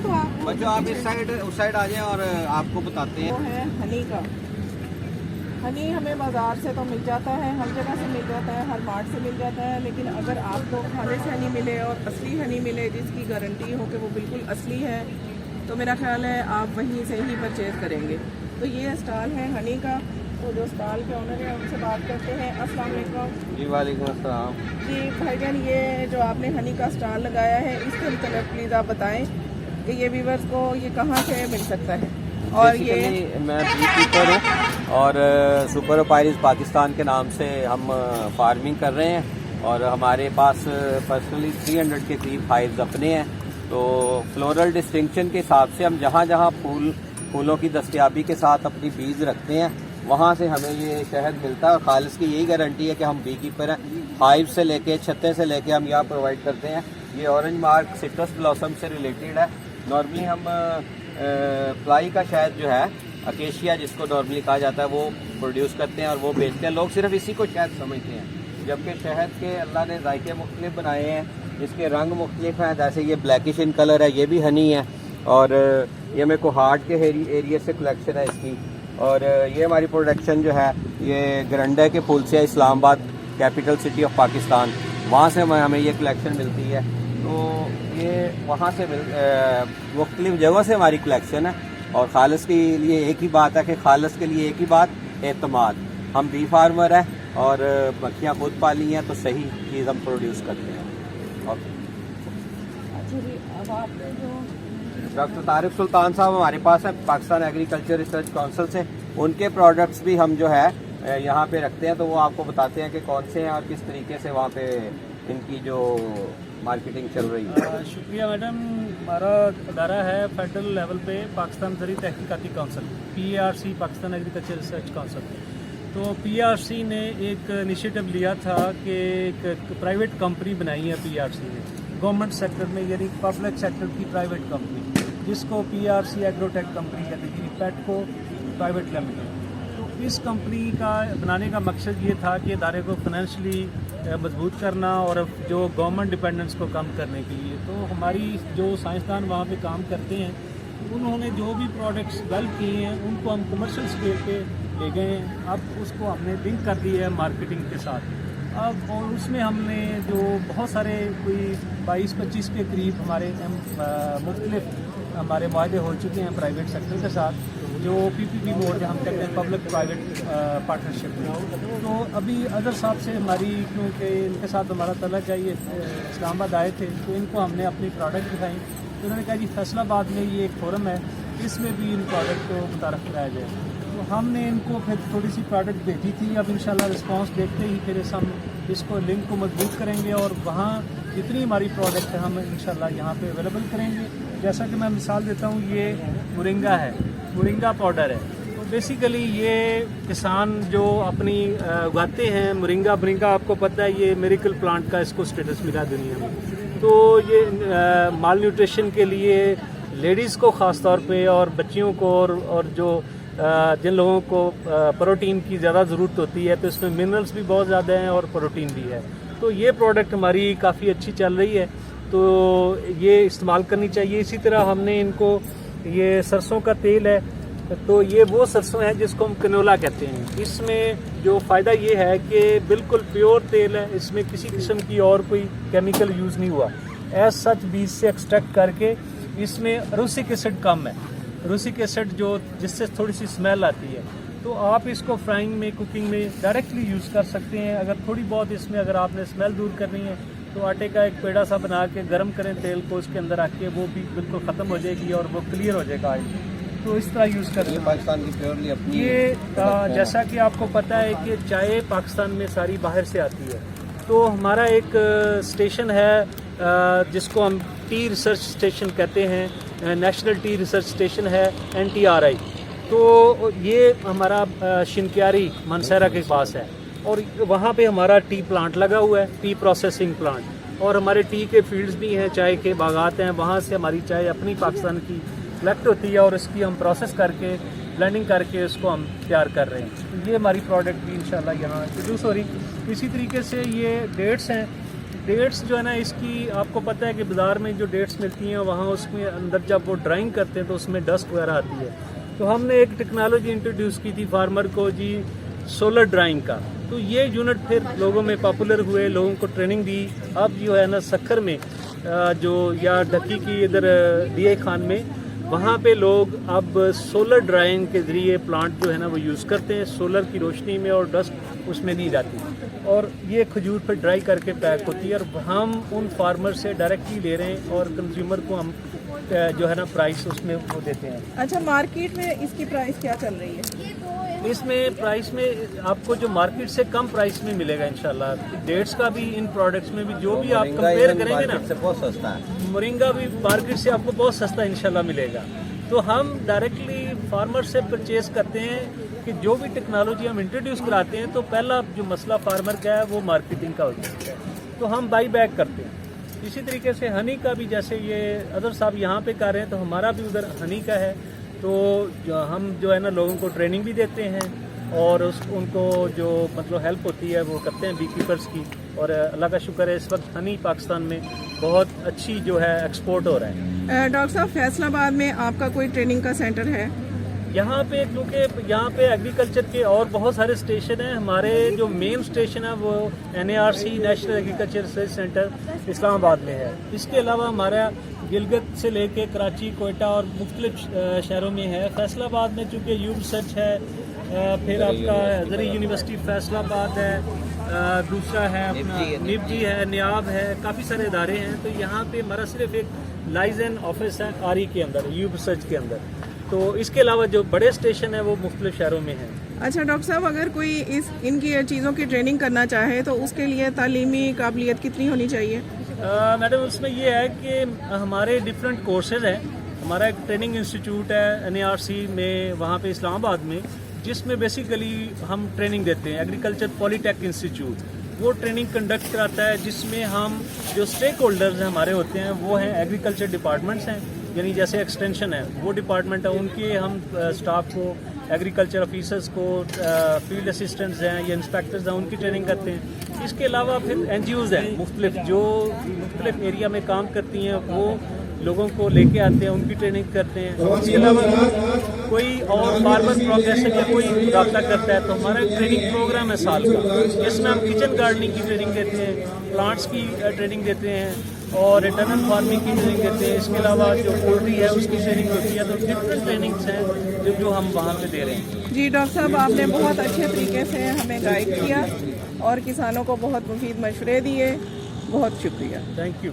तो आप बच्चों आप इस साइड उस साइड आ जाएं और आपको बताते हैं। वो है हनी का। हनी हमें बाज़ार से तो मिल जाता है, हर जगह से मिल जाता है, हर मार्ट से मिल जाता है, लेकिन अगर आपको खालिस हनी मिले और असली हनी मिले जिसकी गारंटी हो कि वो बिल्कुल असली है, तो मेरा ख्याल है आप वहीं से ही परचेज़ करेंगे। तो ये स्टॉल है हनी का, तो जो स्टॉल के ऑनर है उनसे बात करते हैं। अस्सलाम वालेकुम। जी वालेकुम अस्सलाम। जी भाईजान, ये जो आपने हनी का स्टॉल लगाया है इसके मतलब प्लीज़ आप बताएं कि ये व्यूअर्स को ये कहाँ से मिल सकता है। और ये मैं बी कीपर हूँ और सुपर पायरिस पाकिस्तान के नाम से हम फार्मिंग कर रहे हैं और हमारे पास पर्सनली 300 के करीब हाइव्स अपने हैं। तो फ्लोरल डिस्टिंक्शन के हिसाब से हम जहाँ जहाँ फूलों की दस्तयाबी के साथ अपनी बीज रखते हैं वहाँ से हमें ये शहद मिलता है और खालिस की यही गारंटी है कि हम बी कीपर हैं। हाइव से लेके छत्ते से लेके हम यहाँ प्रोवाइड करते हैं। ये ऑरेंज मार्क सिट्रस ब्लॉसम से रिलेटेड है। नॉर्मली हम प्लाई का शहद जो है अकेशिया जिसको नॉर्मली कहा जाता है वो प्रोड्यूस करते हैं और वो बेचते हैं। लोग सिर्फ इसी को शहद समझते हैं, जबकि शहद के अल्लाह ने जायके मुख्तलिफ बनाए हैं, इसके रंग मुख्तलिफ हैं। जैसे ये ब्लैकिश इन कलर है, ये भी हनी है और ये मेरे को हार्ट के एरिया से कलेक्शन है इसकी। और ये हमारी प्रोडक्शन जो है ये गरंडा के फूल से, Islamabad capital city of Pakistan, वहाँ से हमें ये कलेक्शन मिलती है। तो ये वहाँ से मुख्तलिफ जगहों से हमारी कलेक्शन है। और खालिस के लिए एक ही बात है कि खालिस के लिए एक ही बात, एतमाद। हम बी फार्मर हैं और मक्खियाँ खुद पाली हैं, तो सही चीज़ हम प्रोड्यूस करते हैं। और अब आपने जो डॉक्टर तारिक सुल्तान साहब हमारे पास है पाकिस्तान एग्रीकल्चर रिसर्च काउंसिल से, उनके प्रोडक्ट्स भी हम जो है यहाँ पे रखते हैं, तो वो आपको बताते हैं कि कौन से हैं और किस तरीके से वहाँ पे इनकी जो मार्केटिंग चल रही है। शुक्रिया मैडम। हमारा अदारा है फेडरल लेवल पे पाकिस्तान ज़री तहकीकाती council, PARC, Pakistan agriculture research council. तो PARC ने एक इनिशिएटिव लिया था कि एक प्राइवेट कंपनी बनाई है PARC ने गवर्नमेंट सेक्टर में, यानी पब्लिक सेक्टर की प्राइवेट कंपनी, जिसको PARC एग्रोटेक कंपनी कहती थी, पेटको प्राइवेट लिमिटेड। तो इस कंपनी का बनाने का मकसद ये था कि इदारे को फाइनेंशियली मजबूत करना और जो गवर्नमेंट डिपेंडेंस को कम करने के लिए। तो हमारी जो साइंसदान वहाँ पे काम करते हैं, उन्होंने जो भी प्रोडक्ट्स डेवलप किए हैं उनको हम कमर्शियल स्केल पे ले गए हैं। अब उसको हमने लिंक कर दिया है मार्केटिंग के साथ। अब और उसमें हमने जो बहुत सारे कोई 22-25 के करीब हमारे मुख्तलिफ हमारे वायदे हो चुके हैं प्राइवेट सेक्टर के साथ, जो PPP मोड हम कहते हैं, पब्लिक प्राइवेट पार्टनरशिप में। तो अभी अदर साहब से हमारी, क्योंकि इनके साथ हमारा तलक है, ये इस्लामाबाद आए थे, तो इनको हमने अपनी प्रोडक्ट दिखाई। तो उन्होंने कहा जी फैसलाबाद में ये एक फोरम है, इसमें भी इन प्रोडक्ट को मुतारफ़ कराया जाए। तो हमने इनको फिर थोड़ी सी प्रोडक्ट भेजी थी। अब इंशाल्लाह रिस्पांस देखते ही फिर हम इसको लिंक को मजबूत करेंगे और वहाँ जितनी हमारी प्रोडक्ट है हम इंशाल्लाह यहाँ पे अवेलेबल करेंगे। जैसा कि मैं मिसाल देता हूँ, ये मोरिंगा है, मोरिंगा पाउडर है। तो बेसिकली ये किसान जो अपनी उगाते हैं मोरिंगा आपको पता है ये मिरेकल प्लांट का इसको स्टेटस मिला दुनिया में। तो ये माल न्यूट्रिशन के लिए लेडीज़ को ख़ास तौर पे और बच्चियों को और जो जिन लोगों को प्रोटीन की ज़्यादा ज़रूरत होती है, तो इसमें मिनरल्स भी बहुत ज़्यादा हैं और प्रोटीन भी है। तो ये प्रोडक्ट हमारी काफ़ी अच्छी चल रही है, तो ये इस्तेमाल करनी चाहिए। इसी तरह हमने इनको, ये सरसों का तेल है, तो ये वो सरसों है जिसको हम कनोला कहते हैं। इसमें जो फ़ायदा ये है कि बिल्कुल प्योर तेल है, इसमें किसी किस्म की और कोई केमिकल यूज़ नहीं हुआ। एज सच बीज से एक्सट्रैक्ट करके, इसमें रूसिक एसिड कम है, रूसिक एसिड जो जिससे थोड़ी सी स्मेल आती है। तो आप इसको फ्राइंग में, कुकिंग में डायरेक्टली यूज़ कर सकते हैं। अगर थोड़ी बहुत इसमें अगर आपने स्मेल दूर करनी है तो आटे का एक पेड़ा सा बना के गर्म करें तेल को, उसके अंदर रख के, वो भी बिल्कुल ख़त्म हो जाएगी और वो क्लियर हो जाएगा ऑयल। तो इस तरह यूज़ कर ये पाकिस्तान की प्योरली अपनी ये जैसा कि आपको पता है कि चाय पाकिस्तान में सारी बाहर से आती है। तो हमारा एक स्टेशन है जिसको हम टी रिसर्च स्टेशन कहते हैं, नेशनल टी रिसर्च स्टेशन है, NTRI। तो ये हमारा शिनक्यारी मानसहरा के पास है और वहाँ पे हमारा टी प्लांट लगा हुआ है, टी प्रोसेसिंग प्लांट। और हमारे टी के फील्ड्स भी हैं, चाय के बागात हैं, वहाँ से हमारी चाय अपनी पाकिस्तान की कलेक्ट होती है और इसकी हम प्रोसेस करके, ब्लेंडिंग करके इसको हम तैयार कर रहे हैं। तो ये हमारी प्रोडक्ट भी इंशाल्लाह यहाँ प्रोड्यूस हो रही। इसी तरीके से ये डेट्स हैं, डेट्स जो है ना, इसकी आपको पता है कि बाज़ार में जो डेट्स मिलती हैं वहाँ उसमें अंदर जब वो ड्राइंग करते हैं तो उसमें डस्ट वगैरह आती है। तो हमने एक टेक्नोलॉजी इंट्रोड्यूस की थी फार्मर को जी, सोलर ड्राइंग का। तो ये यूनिट फिर लोगों में पॉपुलर हुए, लोगों को ट्रेनिंग दी। अब जो है ना सक्खर में जो या ढक्की की इधर DI खान में, वहाँ पे लोग अब सोलर ड्राइंग के ज़रिए प्लांट जो है ना वो यूज़ करते हैं, सोलर की रोशनी में, और डस्ट उसमें नहीं जाती। और ये खजूर पर ड्राई करके पैक होती है, और हम उन फार्मर से डायरेक्टली ले रहे हैं और कंज्यूमर को हम जो है ना प्राइस उसमें वो देते हैं। अच्छा, मार्केट में इसकी प्राइस क्या चल रही है? इसमें प्राइस में आपको जो मार्केट से कम प्राइस में मिलेगा इंशाल्लाह। डेट्स का भी इन प्रोडक्ट्स में भी जो भी आप कंपेयर करेंगे ना, बहुत सस्ता है। मोरिंगा भी मार्केट से आपको बहुत सस्ता इंशाल्लाह मिलेगा। तो हम डायरेक्टली फार्मर से परचेज करते हैं कि जो भी टेक्नोलॉजी हम इंट्रोड्यूस कराते हैं तो पहला जो मसला फार्मर का है वो मार्केटिंग का होता है, तो हम बाई बैक करते हैं। इसी तरीके से हनी का भी, जैसे ये अदर साहब यहाँ पे कर रहे हैं, तो हमारा भी उधर हनी का है। तो हम जो है ना लोगों को ट्रेनिंग भी देते हैं, और उनको जो मतलब हेल्प होती है वो करते हैं बी कीपर्स की। और अल्लाह का शुक्र है इस वक्त हनी पाकिस्तान में बहुत अच्छी जो है एक्सपोर्ट हो रहा है। डॉक्टर साहब, फैसलाबाद में आपका कोई ट्रेनिंग का सेंटर है? यहाँ पे क्योंकि यहाँ पे एग्रीकल्चर के और बहुत सारे स्टेशन हैं। हमारे जो मेन स्टेशन है वो NARC national agriculture research centre Islamabad में है। इसके अलावा हमारा गिलगित से लेके कराची, कोयटा और मुख्तलिफ शहरों में है। फैसलाबाद में चूँकि यू रिसर्च है, फिर आपका हज़री यूनिवर्सिटी फैसलाबाद है, दूसरा है अपना निबजी है, नियाब है, काफ़ी सारे इदारे हैं। तो यहाँ पे हमारा सिर्फ एक लाइजन ऑफिस है RE के अंदर, यू रिसर्च के अंदर। तो इसके अलावा जो बड़े स्टेशन है वो मुख्तलिफ शहरों में हैं। अच्छा डॉक्टर साहब, अगर कोई इनकी चीज़ों की ट्रेनिंग करना चाहे तो उसके लिए तालीमी काबिलियत कितनी होनी चाहिए? मैडम, उसमें ये है कि हमारे डिफरेंट कोर्सेज हैं। हमारा एक ट्रेनिंग इंस्टीट्यूट है NARC में, वहाँ पे इस्लामाबाद में, जिसमें बेसिकली हम ट्रेनिंग देते हैं। एग्रीकल्चर पॉलीटेक इंस्टीट्यूट वो ट्रेनिंग कंडक्ट कराता है, जिसमें हम जो स्टेक होल्डर्स हमारे होते हैं वो हैं एग्रीकल्चर डिपार्टमेंट्स हैं, यानी जैसे एक्सटेंशन है वो डिपार्टमेंट है, उनके हम स्टाफ को, एग्रीकल्चर ऑफिसर्स को, फील्ड असिस्टेंट्स हैं या इंस्पेक्टर्स हैं, उनकी ट्रेनिंग करते हैं। इसके अलावा फिर NGOs हैं मुख्तलिफ, जो मुख्तलिफ एरिया में काम करती हैं, वो लोगों को लेके आते हैं, उनकी ट्रेनिंग करते हैं। इसके अलावा कोई और फार्मर प्रोग्रेशन या कोई रब्ता करता है तो हमारा एक ट्रेनिंग प्रोग्राम है साल का, जिसमें हम किचन गार्डनिंग की ट्रेनिंग देते हैं, प्लांट्स की ट्रेनिंग देते हैं, और इंटरनल फार्मिंग की ट्रेनिंग देते हैं। इसके अलावा जो पोल्ट्री है उसकी ट्रेनिंग होती है। तो डिफरेंट ट्रेनिंग्स हैं जो हम वहाँ पे दे रहे हैं। जी डॉक्टर साहब, आपने बहुत अच्छे तरीके से हमें गाइड किया और किसानों को बहुत मुफीद मशवरे दिए। बहुत शुक्रिया। Thank you.